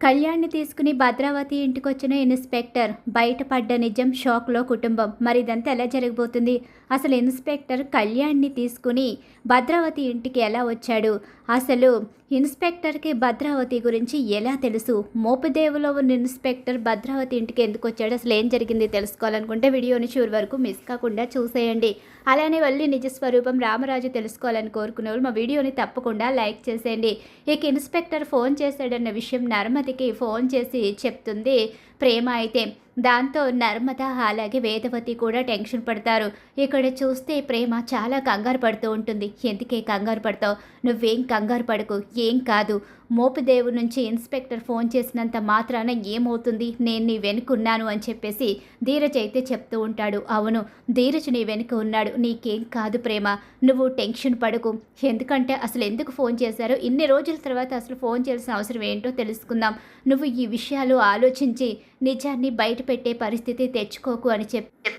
కళ్యాణ్‌ని తీసుకుని భద్రావతి ఇంటికొచ్చిన ఇన్స్‌పెక్టర్. బయటపడ్డ నిజం, షాక్‌లో కుటుంబం. మరి ఇదంతా ఎలా జరగబోతుంది? అసలు ఇన్స్‌పెక్టర్ కళ్యాణ్‌ని తీసుకుని భద్రావతి ఇంటికి ఎలా వచ్చాడు? అసలు ఇన్స్‌పెక్టర్‌కి భద్రావతి గురించి ఎలా తెలుసు? మోపిదేవిలో ఉన్న ఇన్స్‌పెక్టర్ భద్రావతి ఇంటికి ఎందుకొచ్చాడు? అసలు ఏం జరిగింది తెలుసుకోవాలనుకుంటే వీడియోని చివరి వరకు మిస్ కాకుండా చూసేయండి. అలానే వల్లి నిజ స్వరూపం రామరాజు తెలుసుకోవాలని కోరుకునే వాళ్ళు మా వీడియోని తప్పకుండా లైక్ చేసేయండి. ఇక ఇన్స్‌పెక్టర్ ఫోన్ చేశాడన్న విషయం నర్మదికి ఫోన్ చేసి చెప్తుంది ప్రేమ అయితే. దాంతో నర్మద అలాగే వేదవతి కూడా టెన్షన్ పడతారు. ఇక్కడ చూస్తే ప్రేమ చాలా కంగారు పడుతూ ఉంటుంది. ఎందుకే కంగారు పడతావు? నువ్వేం కంగారు పడకు, ఏం కాదు. మోపిదేవు నుంచి ఇన్స్పెక్టర్ ఫోన్ చేసినంత మాత్రాన ఏమవుతుంది, నేను నీ వెనుకున్నాను అని చెప్పేసి ధీరజ్ అయితే చెప్తూ ఉంటాడు. అవును, ధీరజ్ నీ వెనుక ఉన్నాడు, నీకేం కాదు ప్రేమ, నువ్వు టెన్షన్ పడకు. ఎందుకంటే అసలు ఎందుకు ఫోన్ చేశారో ఇన్ని రోజుల తర్వాత అసలు ఫోన్ చేయాల్సిన అవసరం ఏంటో తెలుసుకుందాం. నువ్వు ఈ విషయాలు ఆలోచించి నిజాన్ని బయట పెట్టే పరిస్థితి తెచ్చుకోకు అని చెప్పి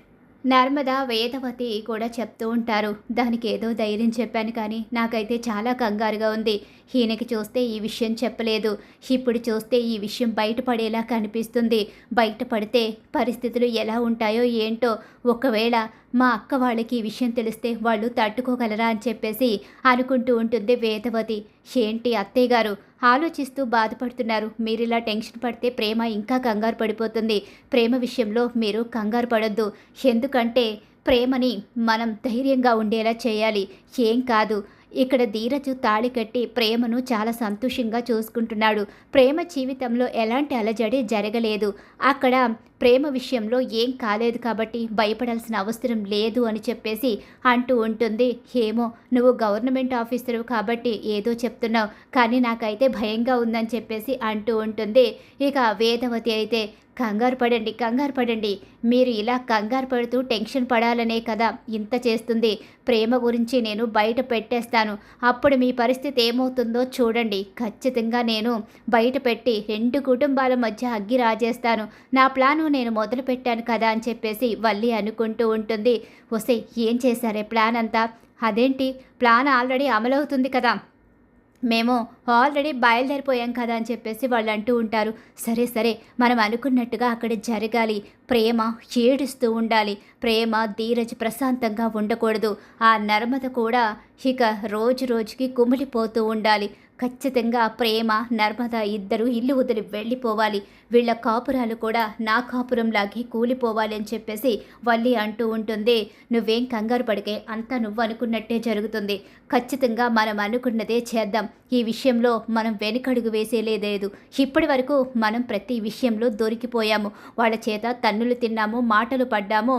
నర్మద వేదవతి కూడా చెప్తూ ఉంటారు. దానికి ఏదో ధైర్యం చెప్పాను కానీ నాకైతే చాలా కంగారుగా ఉంది. ఈయనకి చూస్తే ఈ విషయం చెప్పలేదు, ఇప్పుడు చూస్తే ఈ విషయం బయటపడేలా కనిపిస్తుంది. బయటపడితే పరిస్థితులు ఎలా ఉంటాయో ఏంటో. ఒకవేళ మా అక్క వాళ్ళకి ఈ విషయం తెలిస్తే వాళ్ళు తట్టుకోగలరా అని చెప్పేసి అనుకుంటూ ఉంటుంది వేదవతి. ఏంటి అత్తయ్య గారు ఆలోచిస్తూ బాధపడుతున్నారు? మీరిలా టెన్షన్ పడితే ప్రేమ ఇంకా కంగారు పడిపోతుంది. ప్రేమ విషయంలో మీరు కంగారు పడొద్దు. ఎందుకంటే ప్రేమని మనం ధైర్యంగా ఉండేలా చేయాలి. ఏం కాదు, ఇక్కడ ధీరజు తాళి కట్టి ప్రేమను చాలా సంతోషంగా చూసుకుంటున్నాడు. ప్రేమ జీవితంలో ఎలాంటి అలజడి జరగలేదు. అక్కడ ప్రేమ విషయంలో ఏం కాలేదు కాబట్టి భయపడాల్సిన అవసరం లేదు అని చెప్పేసి అంటూ ఉంటుంది. ఏమో, నువ్వు గవర్నమెంట్ ఆఫీసరు కాబట్టి ఏదో చెప్తున్నావు, కానీ నాకైతే భయంగా ఉందని చెప్పేసి అంటూ ఉంటుంది. ఇక వేదవతి అయితే కంగారు పడండి, మీరు ఇలా కంగారు పడుతూ టెన్షన్ పడాలనే కదా ఇంత చేస్తుంది. ప్రేమ గురించి నేను బయట పెట్టేస్తాను, అప్పుడు మీ పరిస్థితి ఏమవుతుందో చూడండి. ఖచ్చితంగా నేను బయట పెట్టి 2 కుటుంబాల మధ్య అగ్గి రాజేస్తాను. నా ప్లాను నేను మొదలు పెట్టాను కదా అని చెప్పేసి వల్లి అనుకుంటూ ఉంటుంది. ఒసే, ఏం చేశారే ప్లాన్ అంతా? అదేంటి, ప్లాన్ ఆల్రెడీ అమలవుతుంది కదా, మేము ఆల్రెడీ బయలుదేరిపోయాం కదా అని చెప్పేసి వాళ్ళు అంటూ ఉంటారు. సరే సరే, మనం అనుకున్నట్టుగా అక్కడ జరగాలి. ప్రేమ ఏడుస్తూ ఉండాలి. ప్రేమ ధీరజ్ ప్రశాంతంగా ఉండకూడదు. ఆ నర్మద కూడా ఇక రోజు రోజుకి కుమిలిపోతూ ఉండాలి. ఖచ్చితంగా ప్రేమ నర్మద ఇద్దరు ఇల్లు వదిలి వెళ్ళిపోవాలి. వీళ్ళ కాపురాలు కూడా నా కాపురంలాగే కూలిపోవాలి అని చెప్పేసి వల్లి అంటూ ఉంటుంది. నువ్వేం కంగారు పడికే, అంతా నువ్వు అనుకున్నట్టే జరుగుతుంది. ఖచ్చితంగా మనం అనుకున్నదే చేద్దాం. ఈ విషయంలో మనం వెనుకడుగు వేసేలేదు. ఇప్పటి వరకు మనం ప్రతి విషయంలో దొరికిపోయాము. వాళ్ళ చేత తన్నులు తిన్నాము, మాటలు పడ్డాము,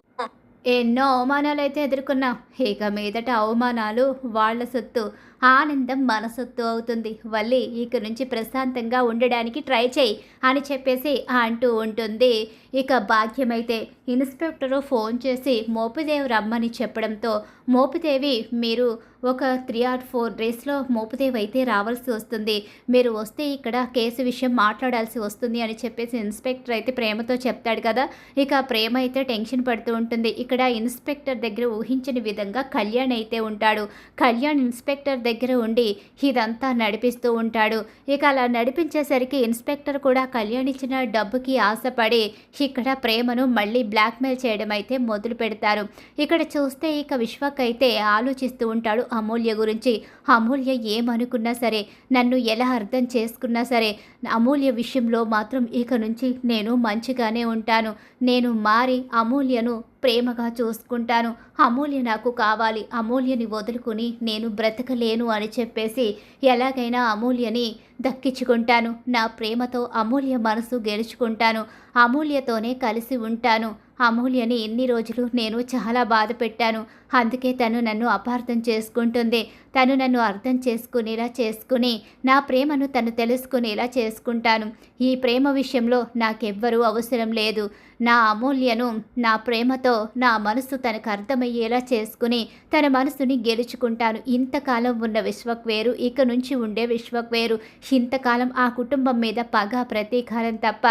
ఎన్నో అవమానాలైతే ఎదుర్కొన్నాం. ఇక మీదట అవమానాలు వాళ్ళ సొత్తు, ఆనందం మన సొత్తు అవుతుంది. వల్లి ఇక నుంచి ప్రశాంతంగా ఉండడానికి ట్రై చేయి అని చెప్పేసి అంటూ ఉంటుంది. ఇక భాగ్యమైతే ఇన్స్పెక్టరు ఫోన్ చేసి మోపిదేవి రమ్మని చెప్పడంతో మోపిదేవి మీరు ఒక 3 or 4 డేస్లో మోపిదేవి అయితే రావాల్సి వస్తుంది. మీరు వస్తే ఇక్కడ కేసు విషయం మాట్లాడాల్సి వస్తుంది అని చెప్పేసి ఇన్స్పెక్టర్ అయితే ప్రేమతో చెప్తాడు కదా. ఇక ప్రేమ అయితే టెన్షన్ పడుతూ ఉంటుంది. ఇక్కడ ఇన్స్పెక్టర్ దగ్గర ఊహించని విధంగా కళ్యాణ్ అయితే ఉంటాడు. కళ్యాణ్ ఇన్స్పెక్టర్ దగ్గర ఉండి ఇదంతా నడిపిస్తూ ఉంటాడు. ఇక అలా నడిపించేసరికి ఇన్స్పెక్టర్ కూడా కళ్యాణ్ ఇచ్చిన డబ్బుకి ఆశపడి ఇక్కడ ప్రేమను మళ్ళీ బ్లాక్మెయిల్ చేయడం అయితే మొదలు పెడతారు. ఇక్కడ చూస్తే ఇక విశ్వక్ అయితే ఆలోచిస్తూ ఉంటాడు అమూల్య గురించి. అమూల్య ఏమనుకున్నా సరే, నన్ను ఎలా అర్థం చేసుకున్నా సరే, అమూల్య విషయంలో మాత్రం ఇక నుంచి నేను మంచిగానే ఉంటాను. నేను మారి అమూల్యను ప్రేమగా చూసుకుంటాను. అమూల్య నాకు కావాలి, అమూల్యని వదులుకుని నేను బ్రతకలేను అని చెప్పేసి ఎలాగైనా అమూల్యని దక్కించుకుంటాను. నా ప్రేమతో అమూల్య మనసు గెలుచుకుంటాను. అమూల్యతోనే కలిసి ఉంటాను. అమూల్యని ఎన్ని రోజులు నేను చాలా బాధ పెట్టాను. అందుకే తను నన్ను అపార్థం చేసుకుంటుంది. తను నన్ను అర్థం చేసుకునేలా చేసుకుని నా ప్రేమను తను తెలుసుకునేలా చేసుకుంటాను. ఈ ప్రేమ విషయంలో నాకెవ్వరూ అవసరం లేదు. నా అమూల్యను నా ప్రేమతో నా మనసు తనకు అర్థమయ్యేలా చేసుకుని తన మనసుని గెలుచుకుంటాను. ఇంతకాలం ఉన్న విశ్వక్ వేరు, ఇక నుంచి ఉండే విశ్వక్ వేరు. ఇంతకాలం ఆ కుటుంబం మీద పగ ప్రతీకారం తప్ప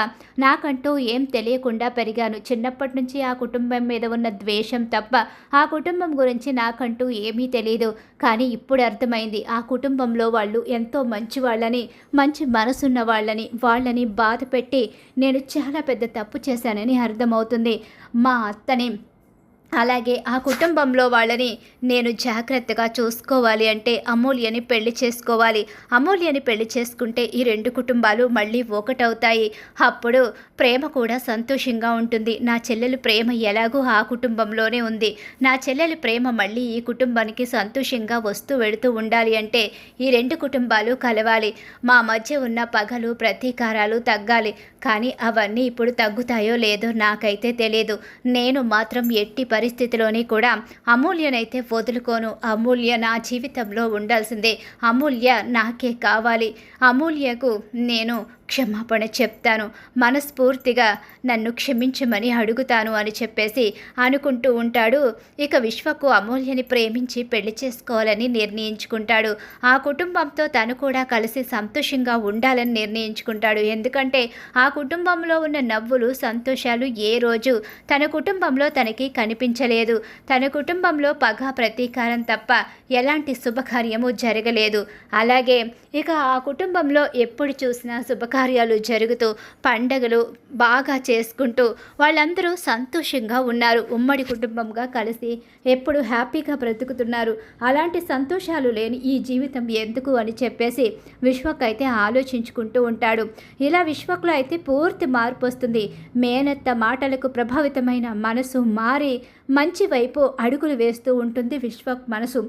నాకంటూ ఏం తెలియకుండా పెరిగాను. చిన్నప్పటి నుంచి ఆ కుటుంబం మీద ఉన్న ద్వేషం తప్ప, ఆ కుటుంబం కుటుంబం గురించి నాకంటూ ఏమీ తెలీదు. కానీ ఇప్పుడు అర్థమైంది ఆ కుటుంబంలో వాళ్ళు ఎంతో మంచి వాళ్ళని, మంచి మనసున్న వాళ్ళని బాధపెట్టి నేను చాలా పెద్ద తప్పు చేశానని అర్థమవుతుంది. మా అత్తని అలాగే ఆ కుటుంబంలో వాళ్ళని నేను జాగ్రత్తగా చూసుకోవాలి అంటే అమూల్యని పెళ్లి చేసుకోవాలి. అమూల్యని పెళ్లి చేసుకుంటే ఈ రెండు కుటుంబాలు మళ్ళీ ఒకటవుతాయి. అప్పుడు ప్రేమ కూడా సంతోషంగా ఉంటుంది. నా చెల్లెలు ప్రేమ ఎలాగో ఆ కుటుంబంలోనే ఉంది. నా చెల్లెలు ప్రేమ మళ్ళీ ఈ కుటుంబానికి సంతోషంగా వస్తూ వెళుతూ ఉండాలి అంటే ఈ రెండు కుటుంబాలు కలవాలి. మా మధ్య ఉన్న పగలు ప్రతీకారాలు తగ్గాలి. కానీ అవన్నీ ఇప్పుడు తగ్గుతాయో లేదో నాకైతే తెలియదు. నేను మాత్రం ఎట్టి పరిస్థితిలోని కూడా అమూల్యనైతే వదులుకోను. అమూల్య నా జీవితంలో ఉండాల్సిందే. అమూల్య నాకే కావాలి. అమూల్యకు నేను క్షమాపణ చెప్తాను. మనస్ఫూర్తిగా నన్ను క్షమించమని అడుగుతాను అని చెప్పేసి అనుకుంటూ ఉంటాడు. ఇక విశ్వకు అమూల్యని ప్రేమించి పెళ్లి చేసుకోవాలని నిర్ణయించుకుంటాడు. ఆ కుటుంబంతో తను కూడా కలిసి సంతోషంగా ఉండాలని నిర్ణయించుకుంటాడు. ఎందుకంటే ఆ కుటుంబంలో ఉన్న నవ్వులు సంతోషాలు ఏ రోజు తన కుటుంబంలో తనకి కనిపించలేదు. తన కుటుంబంలో పగ ప్రతీకారం తప్ప ఎలాంటి శుభకార్యము జరగలేదు. అలాగే ఇక ఆ కుటుంబంలో ఎప్పుడు చూసినా శుభకార్యాలు జరుగుతూ పండగలు బాగా చేసుకుంటూ వాళ్ళందరూ సంతోషంగా ఉన్నారు. ఉమ్మడి కుటుంబంగా కలిసి ఎప్పుడు హ్యాపీగా బ్రతుకుతున్నారు. అలాంటి సంతోషాలు లేని ఈ జీవితం ఎందుకు అని చెప్పేసి విశ్వకైతే ఆలోచించుకుంటూ ఉంటాడు. ఇలా విశ్వకులో అయితే పూర్తి మార్పు వస్తుంది. మేనత్త మాటలకు ప్రభావితమైన మనసు మారి మంచి వైపు అడుగులు వేస్తూ ఉంటుంది విశ్వక్ మనసు.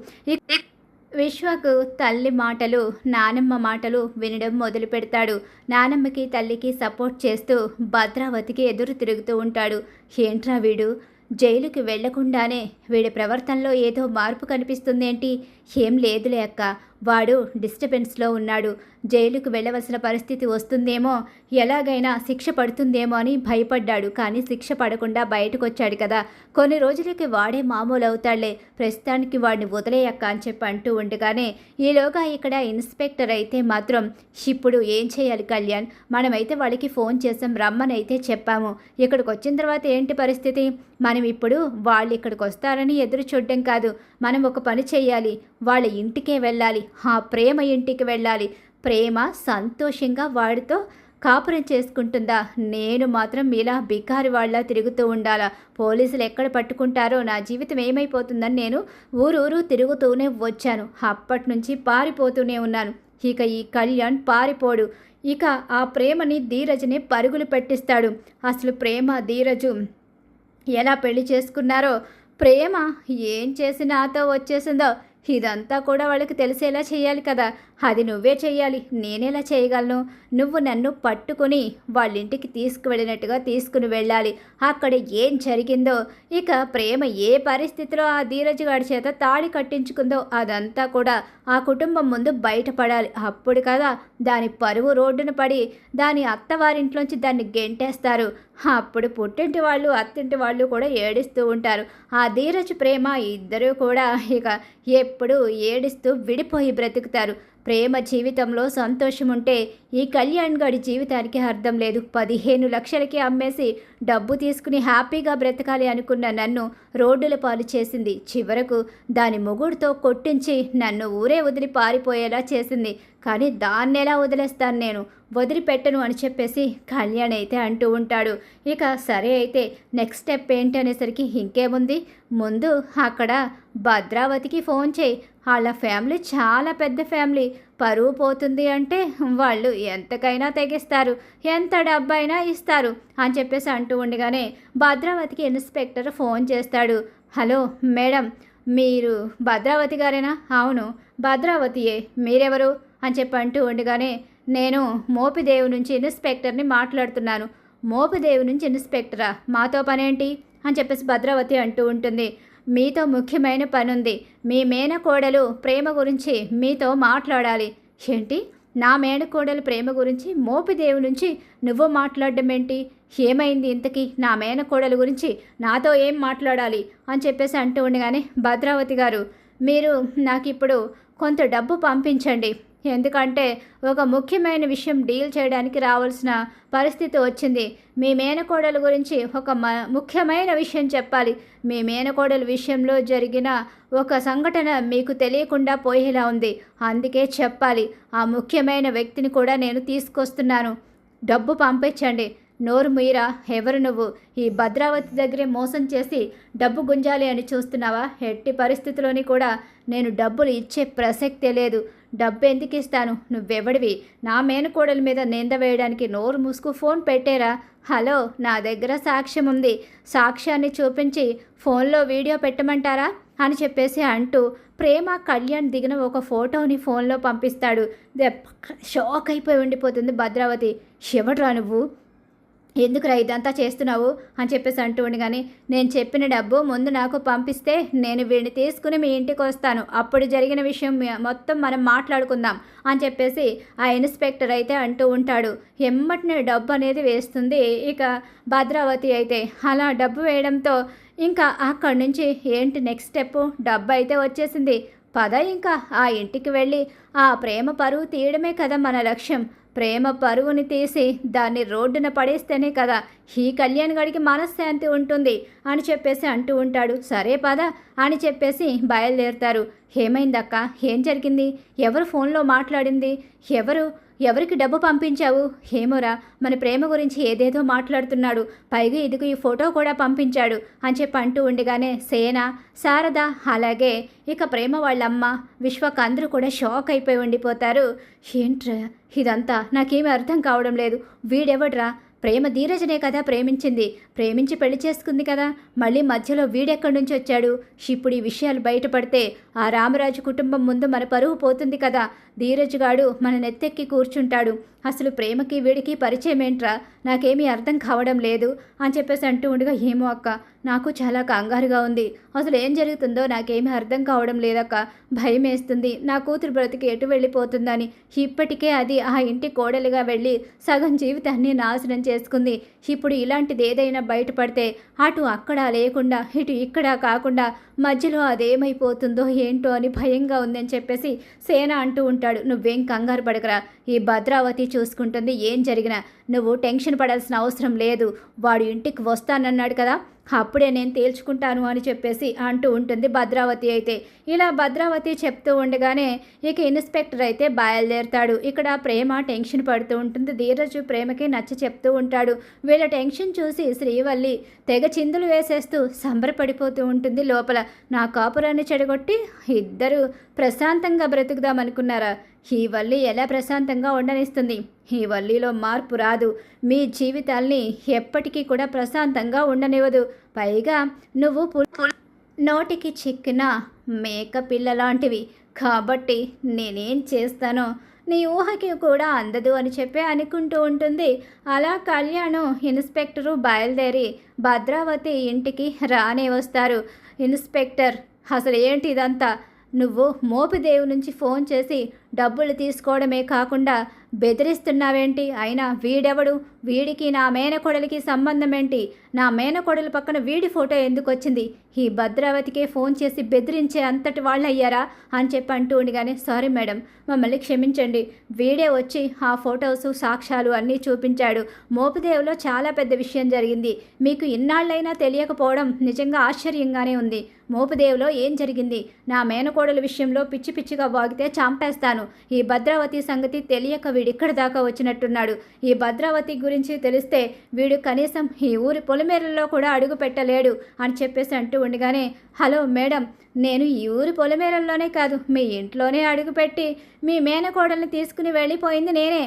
విశ్వకు తల్లి మాటలు, నానమ్మ మాటలు వినడం మొదలు పెడతాడు. నానమ్మకి తల్లికి సపోర్ట్ చేస్తూ భద్రావతికి ఎదురు తిరుగుతూ ఉంటాడు. ఏంట్రా వీడు జైలుకి వెళ్లకుండానే వీడి ప్రవర్తనలో ఏదో మార్పు కనిపిస్తుందేంటి? ఏం లేదులే అక్క, వాడు డిస్టర్బెన్స్లో ఉన్నాడు. జైలుకు వెళ్ళవలసిన పరిస్థితి వస్తుందేమో, ఎలాగైనా శిక్ష పడుతుందేమో అని భయపడ్డాడు. కానీ శిక్ష పడకుండా బయటకు వచ్చాడు కదా, కొన్ని రోజులకి వాడే మామూలు అవుతాడులే, ప్రస్తుతానికి వాడిని వదిలేయక్క అని చెప్పి అంటూ ఉండగానే ఈలోగా ఇక్కడ ఇన్స్పెక్టర్ అయితే మాత్రం ఇప్పుడు ఏం చేయాలి కళ్యాణ్? మనమైతే వాళ్ళకి ఫోన్ చేసాం, రమ్మనైతే చెప్పాము. ఇక్కడికి వచ్చిన తర్వాత ఏంటి పరిస్థితి? మనం ఇప్పుడు వాళ్ళు ఇక్కడికి వస్తారని ఎదురు చూడడం కాదు, మనం ఒక పని చేయాలి. వాళ్ళ ఇంటికే వెళ్ళాలి. ఆ ప్రేమ ఇంటికి వెళ్ళాలి. ప్రేమ సంతోషంగా వాడితో కాపురం చేసుకుంటుందా? నేను మాత్రం ఇలా బికారి వాళ్ళ తిరుగుతూ ఉండాలా? పోలీసులు ఎక్కడ పట్టుకుంటారో నా జీవితం ఏమైపోతుందని నేను ఊరూరు తిరుగుతూనే వచ్చాను. అప్పటి నుంచి పారిపోతూనే ఉన్నాను. ఇక ఈ కళ్యాణ్ పారిపోడు. ఇక ఆ ప్రేమని ధీరజ్ని పరుగులు పెట్టిస్తాడు. అసలు ప్రేమ ధీరజు ఎలా పెళ్లి చేసుకున్నారో, ప్రేమ ఏం చేసి నాతో వచ్చేసిందో ఇదంతా కూడా వాళ్ళకి తెలిసేలా చేయాలి కదా. అది నువ్వే చెయ్యాలి, నేనేలా చేయగలను? నువ్వు నన్ను పట్టుకుని వాళ్ళ ఇంటికి తీసుకువెళ్ళినట్టుగా తీసుకుని వెళ్ళాలి. అక్కడ ఏం జరిగిందో, ఇక ప్రేమ ఏ పరిస్థితిలో ఆ ధీరజ్ గారి చేత తాళి కట్టించుకుందో అదంతా కూడా ఆ కుటుంబం ముందు బయటపడాలి. అప్పుడు కదా దాని పరువు రోడ్డున పడి దాని అత్తవారింట్లోంచి దాన్ని గెంటేస్తారు. అప్పుడు పుట్టింటి వాళ్ళు అత్తింటి వాళ్ళు కూడా ఏడుస్తూ ఉంటారు. ఆ ధీరజ్ ప్రేమ ఇద్దరూ కూడా ఇక ఎప్పుడు ఏడుస్తూ విడిపోయి బ్రతుకుతారు. ప్రేమ జీవితంలో సంతోషం ఉంటే ఈ కళ్యాణ్ గారి జీవితానికి అర్థం లేదు. 15 లక్షలకి అమ్మేసి డబ్బు తీసుకుని హ్యాపీగా బ్రతకాలి అనుకున్న నన్ను రోడ్డుల పాలు చేసింది. చివరకు దాని మొగుడుతో కొట్టించి నన్ను ఊరే వదిలి పారిపోయేలా చేసింది. కానీ దాన్నెలా వదిలేస్తాను నేను? వదిలిపెట్టను అని చెప్పేసి కళ్యాణ్ అయితే అంటూ ఉంటాడు. ఇక సరే అయితే నెక్స్ట్ స్టెప్ ఏంటనేసరికి ఇంకేముంది, ముందు అక్కడ భద్రావతికి ఫోన్ చేయి. వాళ్ళ ఫ్యామిలీ చాలా పెద్ద ఫ్యామిలీ, పరువు పోతుంది అంటే వాళ్ళు ఎంతకైనా తెగిస్తారు, ఎంత డబ్బైనా ఇస్తారు అని చెప్పేసి అంటూ ఉండగానే భద్రావతికి ఇన్స్పెక్టర్ ఫోన్ చేస్తాడు. హలో మేడం, మీరు భద్రావతి గారేనా? అవును భద్రావతియే, మీరెవరు అని చెప్పి అంటూ ఉండగానే నేను మోపిదేవి నుంచి ఇన్స్పెక్టర్ని మాట్లాడుతున్నాను. మోపిదేవి నుంచి ఇన్స్పెక్టరా? మాతో పనేంటి అని చెప్పేసి భద్రావతి అంటూ ఉంటుంది. మీతో ముఖ్యమైన పనుంది. మీ మేనకోడలు ప్రేమ గురించి మీతో మాట్లాడాలి. ఏంటి? నా మేనకోడలు ప్రేమ గురించి మోపిదేవి నుంచి నువ్వు మాట్లాడడం ఏంటి? ఏమైంది ఇంతకీ? నా మేనకోడలు గురించి నాతో ఏం మాట్లాడాలి అని చెప్పేసి అంటూ ఉండగానే భద్రావతి గారు, మీరు నాకు ఇప్పుడు కొంత డబ్బు పంపించండి. ఎందుకంటే ఒక ముఖ్యమైన విషయం డీల్ చేయడానికి రావాల్సిన పరిస్థితి వచ్చింది. మీ మేనకోడలు గురించి ఒక ముఖ్యమైన విషయం చెప్పాలి. మీ మేనకోడలు విషయంలో జరిగిన ఒక సంఘటన మీకు తెలియకుండా పోయేలా ఉంది. అందుకే చెప్పాలి. ఆ ముఖ్యమైన వ్యక్తిని కూడా నేను తీసుకొస్తున్నాను. డబ్బు పంపించండి. నోరు మీరా, ఎవరు నువ్వు? ఈ భద్రావతి దగ్గరే మోసం చేసి డబ్బు గుంజాలి అని చూస్తున్నావా? ఎట్టి పరిస్థితిలోని కూడా నేను డబ్బులు ఇచ్చే ప్రసక్తే లేదు. డబ్బు ఎందుకు ఇస్తాను? నువ్వెవడివి? నా మేనకోడల మీద నింద వేయడానికి? నోరు మూసుకు ఫోన్ పెట్టేరా. హలో, నా దగ్గర సాక్ష్యం ఉంది. సాక్ష్యాన్ని చూపించి ఫోన్లో వీడియో పెట్టమంటారా అని చెప్పేసి అంటూ ప్రేమ కళ్యాణ్ దిగిన ఒక ఫోటోని ఫోన్లో పంపిస్తాడు. షాక్ అయిపోయి ఉండిపోతుంది భద్రావతి. ఎవడ్రా నువ్వు? ఎందుకురా ఇదంతా చేస్తున్నావు అని చెప్పేసి అంటూ ఉండగానే, నేను చెప్పిన డబ్బు ముందు నాకు పంపిస్తే నేను వీడిని తీసుకుని మీ ఇంటికి వస్తాను. అప్పుడు జరిగిన విషయం మొత్తం మనం మాట్లాడుకుందాం అని చెప్పేసి ఆ ఇన్స్పెక్టర్ అయితే అంటూ ఉంటాడు. ఎమ్మటినే డబ్బు అనేది వేస్తుంది ఇక భద్రావతి అయితే. అలా డబ్బు వేయడంతో ఇంకా అక్కడి నుంచి ఏంటి నెక్స్ట్ స్టెప్? డబ్బు అయితే వచ్చేసింది. పద ఇంకా ఆ ఇంటికి వెళ్ళి ఆ ప్రేమ పరువు తీయడమే కదా మన లక్ష్యం. ప్రేమ పరువుని తీసి దాన్ని రోడ్డున పడేస్తేనే కదా ఈ కళ్యాణ్ గడికి మనశ్శాంతి ఉంటుంది అని చెప్పేసి అంటూ ఉంటాడు. సరే పద అని చెప్పేసి బయలుదేరుతారు. ఏమైందక్క? ఏం జరిగింది? ఎవరు ఫోన్లో మాట్లాడింది? ఎవరికి డబ్బు పంపించావు? ఏమోరా, మన ప్రేమ గురించి ఏదేదో మాట్లాడుతున్నాడు. పైగా ఇదిగో ఈ ఫోటో కూడా పంపించాడు అని చెప్పి అంటూ ఉండగానే సేన, శారద, అలాగే ఇక ప్రేమ వాళ్ళమ్మ, విశ్వక్ అందరూ కూడా షాక్ అయిపోయి ఉండిపోతారు. ఏంట్రా ఇదంతా? నాకేమీ అర్థం కావడం లేదు. వీడెవడ్రా? ప్రేమ ధీరజనే కదా ప్రేమించి పెళ్లి చేసుకుంది కదా. మళ్ళీ మధ్యలో వీడెక్కడి నుంచి వచ్చాడు? ఇప్పుడు ఈ విషయాలు బయటపడితే ఆ రామరాజు కుటుంబం ముందు మన పరువు పోతుంది కదా. ధీరజ్గాడు మన నెత్తెక్కి కూర్చుంటాడు. అసలు ప్రేమకి వీడికి పరిచయం ఏంట్రా? నాకేమీ అర్థం కావడం లేదు అని చెప్పేసి అంటూ ఉండగా, ఏమో అక్క, నాకు చాలా కంగారుగా ఉంది. అసలు ఏం జరుగుతుందో నాకేమీ అర్థం కావడం లేదక్క. భయం వేస్తుంది. నా కూతురు బ్రతికి ఎటు వెళ్ళిపోతుందని. ఇప్పటికే అది ఆ ఇంటి కోడలుగా వెళ్ళి సగం జీవితాన్ని నాశనం చేసుకుంది. ఇప్పుడు ఇలాంటిది ఏదైనా బయటపడితే అటు అక్కడ లేకుండా ఇటు ఇక్కడ కాకుండా మధ్యలో అదేమైపోతుందో ఏంటో అని భయంగా ఉందని చెప్పేసి సేన అంటూ ఉంటాడు. నువ్వేం కంగారు పడకరా, ఈ భద్రావతి చూసుకుంటుంది. ఏం జరిగినా నువ్వు టెన్షన్ పడాల్సిన అవసరం లేదు. వాడు ఇంటికి వస్తానన్నాడు కదా, అప్పుడే నేను తేల్చుకుంటాను అని చెప్పేసి అంటూ ఉంటుంది భద్రావతి అయితే. ఇలా భద్రావతి చెప్తూ ఉండగానే ఇక ఇన్స్పెక్టర్ అయితే బయలుదేరుతాడు. ఇక్కడ ప్రేమ టెన్షన్ పడుతూ ఉంటుంది. ధీరజు ప్రేమకి నచ్చ చెప్తూ ఉంటాడు. వీళ్ళ టెన్షన్ చూసి శ్రీవల్లి తెగ చిందులు వేసేస్తూ సంబరపడిపోతూ ఉంటుంది లోపల. నా కాపురాన్ని చెడగొట్టి ఇద్దరు ప్రశాంతంగా బ్రతుకుదామనుకున్నారా? ఈ వల్లి ఎలా ప్రశాంతంగా ఉండనిస్తుంది? ఈ వల్లిలో మార్పు రాదు. మీ జీవితాల్ని ఎప్పటికీ కూడా ప్రశాంతంగా ఉండనివ్వదు. పైగా నువ్వు నోటికి చిక్కిన మేక పిల్ల లాంటివి. కాబట్టి నేనేం చేస్తానో నీ ఊహకి కూడా అందదు అని చెప్పి అనుకుంటూ ఉంటుంది. అలా కళ్యాణం ఇన్స్పెక్టరు బయలుదేరి భద్రావతి ఇంటికి రానే వస్తారు. ఇన్స్పెక్టర్, అసలు ఏంటి ఇదంతా? నువ్వు మోపిదేవి నుంచి ఫోన్ చేసి డబ్బులు తీసుకోవడమే కాకుండా బెదిరిస్తున్నావేంటి? అయినా వీడెవడు? వీడికి నా మేనకోడలికి సంబంధం ఏంటి? నా మేనకోడలి పక్కన వీడి ఫోటో ఎందుకు వచ్చింది? ఈ భద్రావతికే ఫోన్ చేసి బెదిరించే అంతటి వాళ్ళు అయ్యారా అని చెప్పి అంటూ ఉండగానే, సారీ మేడం, మమ్మల్ని క్షమించండి. వీడే వచ్చి ఆ ఫొటోస్ సాక్ష్యాలు అన్నీ చూపించాడు. మోపిదేవిలో చాలా పెద్ద విషయం జరిగింది. మీకు ఇన్నాళ్ళైనా తెలియకపోవడం నిజంగా ఆశ్చర్యంగానే ఉంది. మోపిదేవిలో ఏం జరిగింది? నా మేనకోడల విషయంలో పిచ్చి పిచ్చిగా వాగితే చంపేస్తాను. ఈ భద్రావతి సంగతి తెలియక వీడిక్కడి దాకా వచ్చినట్టున్నాడు. ఈ భద్రావతి గురించి తెలిస్తే వీడు కనీసం ఈ ఊరి పొలిమేరల్లో కూడా అడుగు పెట్టలేడు అని చెప్పేసి అంటూ ఉండగానే, హలో మేడం, నేను ఈ ఊరి పొలిమేరల్లోనే కాదు మీ ఇంట్లోనే అడుగుపెట్టి మీ మేనకోడల్ని తీసుకుని వెళ్ళిపోయింది నేనే.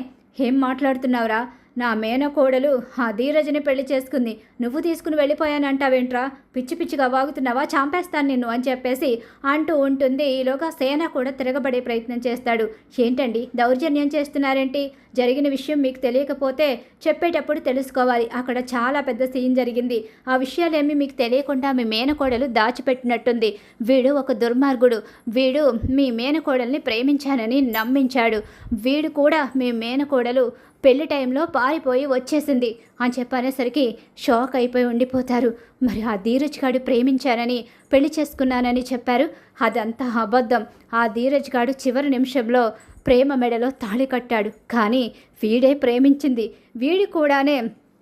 ఏం మాట్లాడుతున్నావురా? నా మేనకోడలు ఆ ధీరజని పెళ్లి చేసుకుంది. నువ్వు తీసుకుని వెళ్ళిపోయానంటావేంట్రా? పిచ్చి పిచ్చిగా వాగుతున్నావా? చంపేస్తాను నిన్ను అని చెప్పేసి అంటూ ఉంటుంది. ఈలోగా సేన కూడా తిరగబడే ప్రయత్నం చేస్తాడు. ఏంటండి దౌర్జన్యం చేస్తున్నారేంటి? జరిగిన విషయం మీకు తెలియకపోతే చెప్పేటప్పుడు తెలుసుకోవాలి. అక్కడ చాలా పెద్ద సీన్ జరిగింది. ఆ విషయాలేమీ మీకు తెలియకుండా మీ మేనకోడలు దాచిపెట్టినట్టుంది. వీడు ఒక దుర్మార్గుడు. వీడు మీ మేనకోడల్ని ప్రేమించానని నమ్మించాడు. వీడు కూడా మీ మేనకోడలు పెళ్లి టైంలో పారిపోయి వచ్చేసింది అని చెప్పనేసరికి షాక్ అయిపోయి ఉండిపోతారు. మరి ఆ ధీరజ్ గాడు ప్రేమించానని పెళ్లి చేసుకున్నానని చెప్పారు. అదంతా అబద్ధం. ఆ ధీరజ్ గాడు చివరి నిమిషంలో ప్రేమ మెడలో తాళి కట్టాడు. కానీ వీడే ప్రేమించింది, వీడి కూడానే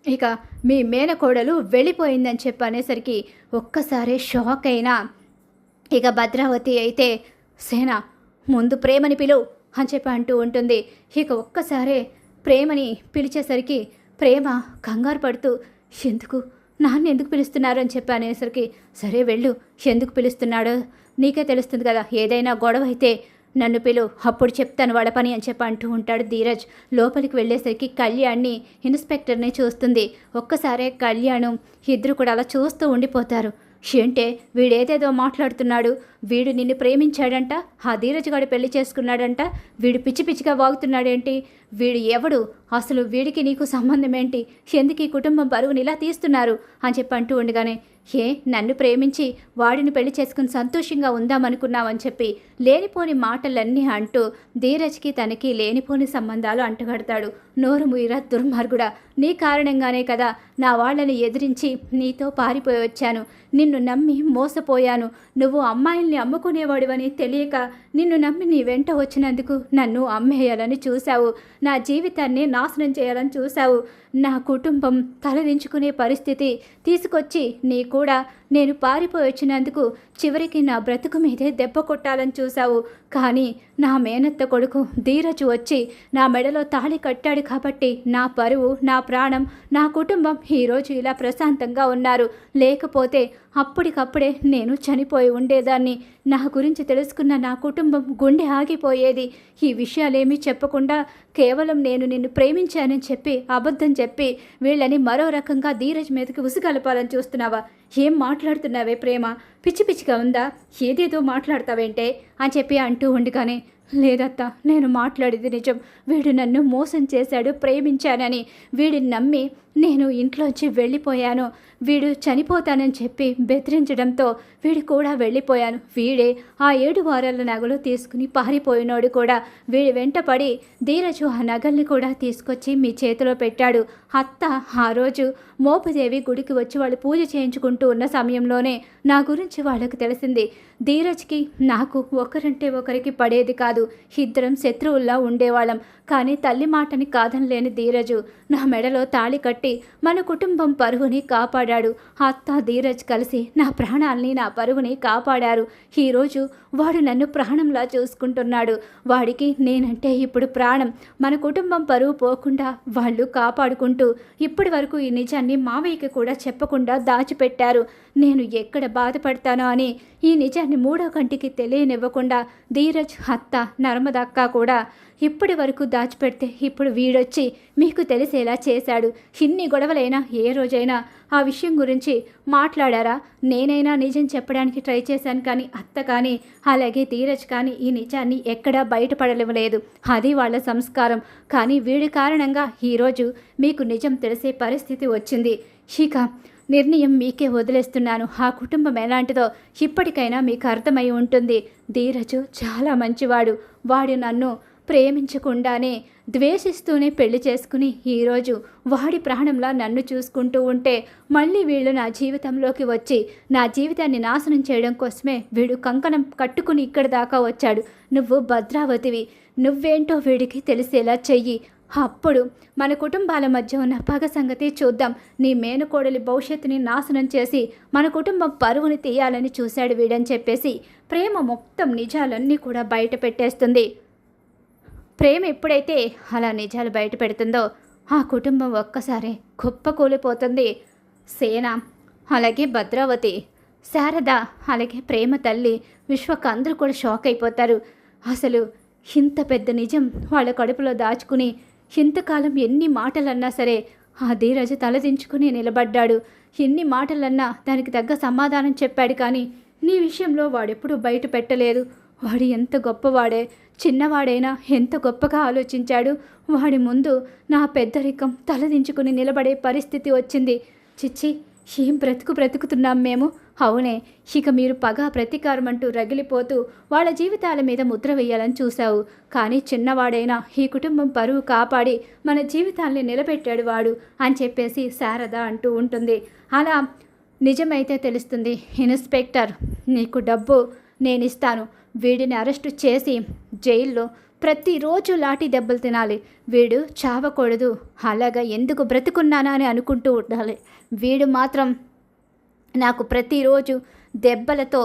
ఇక మీ మేనకోడలు వెళ్ళిపోయిందని చెప్పి అనేసరికి ఒక్కసారే షాక్ అయినా ఇక భద్రావతి అయితే సేన ముందు ప్రేమని పిలువు అని చెప్పి అంటూ ఉంటుంది. ఇక ఒక్కసారే ప్రేమని పిలిచేసరికి ప్రేమ కంగారు పడుతూ ఎందుకు నాన్న ఎందుకు పిలుస్తున్నారు అని చెప్పి అనేసరికి సరే వెళ్ళు, ఎందుకు పిలుస్తున్నాడో నీకే తెలుస్తుంది కదా, ఏదైనా గొడవ అయితే నన్ను పిలు, అప్పుడు చెప్తాను వాళ్ళ పని అని చెప్పి అంటూ ఉంటాడు ధీరజ్. లోపలికి వెళ్ళేసరికి కళ్యాణ్ని ఇన్స్పెక్టర్ని చూస్తుంది. ఒక్కసారే కళ్యాణం ఇద్దరు కూడా అలా చూస్తూ ఉండిపోతారు. ఏంటే వీడేదేదో మాట్లాడుతున్నాడు, వీడు నిన్ను ప్రేమించాడంట, ఆ ధీరజ్ గాడు పెళ్లి చేసుకున్నాడంట, వీడు పిచ్చి పిచ్చిగా వాగుతున్నాడేంటి, వీడు ఎవడు, అసలు వీడికి నీకు సంబంధం ఏంటి, ఎందుకు ఈ కుటుంబం బరువుని ఇలా తీస్తున్నారు అని చెప్పి అంటూ ఉండగానే నన్ను ప్రేమించి వాడిని పెళ్లి చేసుకుని సంతోషంగా ఉందామనుకున్నావని చెప్పి లేనిపోని మాటలన్నీ అంటూ ధీరజ్కి తనకి లేనిపోని సంబంధాలు అంటగడతాడు. నోరు ముయిరా దుర్మార్గుడా, నీ కారణంగానే కదా నా వాళ్ళని ఎదిరించి నీతో పారిపోయి వచ్చాను, నిన్ను నమ్మి మోసపోయాను, నువ్వు అమ్మాయిల్ని అమ్ముకునేవాడివని తెలియక నిన్ను నమ్మి నీ వెంట వచ్చినందుకు నన్ను అమ్మేయాలని చూశావు, నా జీవితాన్ని నాశనం చేయాలని చూశావు, నా కుటుంబం తలదించుకునే పరిస్థితి తీసుకొచ్చి నీ కూడా నేను పారిపోయి వచ్చినందుకు చివరికి నా బ్రతుకు మీదే దెబ్బ కొట్టాలని చూశావు. కానీ నా మేనత్త కొడుకు ధీరజు వచ్చి నా మెడలో తాళి కట్టాడు కాబట్టి నా పరువు, నా ప్రాణం, నా కుటుంబం ఈరోజు ఇలా ప్రశాంతంగా ఉన్నారు. లేకపోతే అప్పటికప్పుడే నేను చనిపోయి ఉండేదాన్ని. నా గురించి తెలుసుకున్న నా కుటుంబం గుండె ఆగిపోయేది. ఈ విషయాలేమీ చెప్పకుండా కేవలం నేను నిన్ను ప్రేమించానని చెప్పి అబద్ధం చెప్పి వీళ్ళని మరో రకంగా ధీరజ్ మీదకి ఉసిగలపాలని చూస్తున్నావా? ఏం మాట్లాడుతున్నావే ప్రేమ, పిచ్చి పిచ్చిగా ఉందా, ఏదేదో మాట్లాడతావేంటే అని చెప్పి అంటూ ఉండగానే లేదత్తా, నేను మాట్లాడేది నిజం, వీడు నన్ను మోసం చేశాడు, ప్రేమించానని వీడిని నమ్మి నేను ఇంట్లోంచి వెళ్ళిపోయాను, వీడు చనిపోతానని చెప్పి బెదిరించడంతో వీడు కూడా వెళ్ళిపోయాను. వీడే ఆ 7 వారాల నగలు తీసుకుని పారిపోయినోడు కూడా. వీడి వెంటపడి ధీరజు ఆ నగల్ని కూడా తీసుకొచ్చి మీ చేతిలో పెట్టాడు. అత్త ఆ రోజు మోపదేవి గుడికి వచ్చి వాళ్ళు పూజ చేయించుకుంటూ ఉన్న సమయంలోనే నా గురించి వాళ్ళకు తెలిసింది. ధీరజ్కి నాకు ఒకరంటే ఒకరికి పడేది కాదు, ఇద్దరం శత్రువుల్లా ఉండేవాళ్ళం. కానీ తల్లి మాటని కాదనలేని ధీరజు నా మెడలో తాళి కట్టి మన కుటుంబం పరువుని కాపాడాడు. అత్త ధీరజ్ కలిసి నా ప్రాణాల్ని, నా పరువుని కాపాడారు. ఈరోజు వాడు నన్ను ప్రాణంలా చూసుకుంటున్నాడు. వాడికి నేనంటే ఇప్పుడు ప్రాణం. మన కుటుంబం పరువు పోకుండా వాళ్ళు కాపాడుకుంటూ ఇప్పటి వరకు ఈ నిజాన్ని మావయ్యకి కూడా చెప్పకుండా దాచిపెట్టారు. నేను ఎక్కడ బాధపడతానో అని ఈ నిజాన్ని 3వ కంటికి తెలియనివ్వకుండా ధీరజ్, అత్త, నర్మదక్క కూడా ఇప్పటి వరకు దాచిపెడితే ఇప్పుడు వీడొచ్చి మీకు తెలిసేలా చేశాడు. ఇన్ని గొడవలైనా ఏ రోజైనా ఆ విషయం గురించి మాట్లాడారా? నేనైనా నిజం చెప్పడానికి ట్రై చేశాను, కానీ అత్త కానీ అలాగే ధీరజ్ కానీ ఈ నిజాన్ని ఎక్కడా బయటపడలేవలేదు. అది వాళ్ళ సంస్కారం. కానీ వీడి కారణంగా ఈరోజు మీకు నిజం తెలిసే పరిస్థితి వచ్చింది. ఇక నిర్ణయం మీకే వదిలేస్తున్నాను. ఆ కుటుంబం ఎలాంటిదో ఇప్పటికైనా మీకు అర్థమై ఉంటుంది. ధీరజు చాలా మంచివాడు. వాడు నన్ను ప్రేమించకుండానే ద్వేషిస్తూనే పెళ్లి చేసుకుని ఈరోజు వాడి ప్రాణంలా నన్ను చూసుకుంటూ ఉంటే మళ్ళీ వీళ్ళు నా జీవితంలోకి వచ్చి నా జీవితాన్ని నాశనం చేయడం కోసమే వీడు కంకణం కట్టుకుని ఇక్కడి దాకా వచ్చాడు. నువ్వు భద్రావతివి, నువ్వేంటో వీడికి తెలిసేలా చెయ్యి. అప్పుడు మన కుటుంబాల మధ్య ఉన్న పగ సంగతి చూద్దాం. నీ మేనకోడలి భవిష్యత్తుని నాశనం చేసి మన కుటుంబం పరువుని తీయాలని చూశాడు వీడని చెప్పేసి ప్రేమ మొత్తం నిజాలన్నీ కూడా బయట పెట్టేస్తుంది. ప్రేమ ఎప్పుడైతే అలా నిజాలు బయట పెడుతుందో ఆ కుటుంబం ఒక్కసారి కుప్పకూలిపోతుంది. సేన, అలాగే భద్రావతి, శారద, అలాగే ప్రేమ తల్లి విశ్వక్ అందరూ కూడా షాక్ అయిపోతారు. అసలు ఇంత పెద్ద నిజం వాళ్ళ కడుపులో దాచుకుని ఇంతకాలం ఎన్ని మాటలన్నా సరే ఆ ధీరజు తలదించుకుని నిలబడ్డాడు. ఎన్ని మాటలన్నా దానికి తగ్గ సమాధానం చెప్పాడు. కానీ నీ విషయంలో వాడెప్పుడూ బయట పెట్టలేదు. వాడు ఎంత గొప్పవాడే, చిన్నవాడైనా ఎంత గొప్పగా ఆలోచించాడు. వాడి ముందు నా పెద్దరికం తలదించుకుని నిలబడే పరిస్థితి వచ్చింది. చిచ్చి, ఏం బ్రతుకుతున్నాం మేము. అవునే, ఇక మీరు పగ ప్రతీకారం అంటూ రగిలిపోతూ వాళ్ళ జీవితాల మీద ముద్ర వేయాలని చూశావు. కానీ చిన్నవాడైనా ఈ కుటుంబం పరువు కాపాడి మన జీవితాల్ని నిలబెట్టాడు వాడు అని చెప్పేసి శారద అంటూ ఉంటుంది. అలా నిజమైతే తెలుస్తుంది. ఇన్స్పెక్టర్, నీకు డబ్బు నేను ఇస్తాను. వీడిని అరెస్టు చేసి జైల్లో ప్రతిరోజు లాఠీ దెబ్బలు తినాలి, వీడు చావకూడదు, అలాగా ఎందుకు బ్రతుకున్నానా అని అనుకుంటూ ఉండాలి. వీడు మాత్రం నాకు ప్రతిరోజు దెబ్బలతో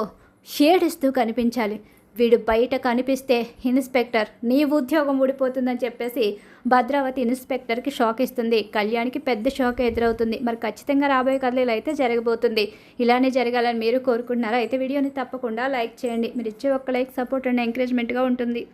షేడిస్తూ కనిపించాలి. వీడు బయట కనిపిస్తే ఇన్స్పెక్టర్ నీ ఉద్యోగం ఊడిపోతుందని చెప్పేసి భద్రావతి ఇన్స్పెక్టర్కి షాక్ ఇస్తుంది. కళ్యాణ్కి పెద్ద షాక్ ఎదురవుతుంది. మరి ఖచ్చితంగా రాబోయే కథలు ఇలా అయితే జరగబోతుంది. ఇలానే జరగాలని మీరు కోరుకుంటున్నారా? అయితే వీడియోని తప్పకుండా లైక్ చేయండి. మీరు ఇచ్చే ఒక్క లైక్ సపోర్ట్ అండ్ ఎంకరేజ్మెంట్గా ఉంటుంది.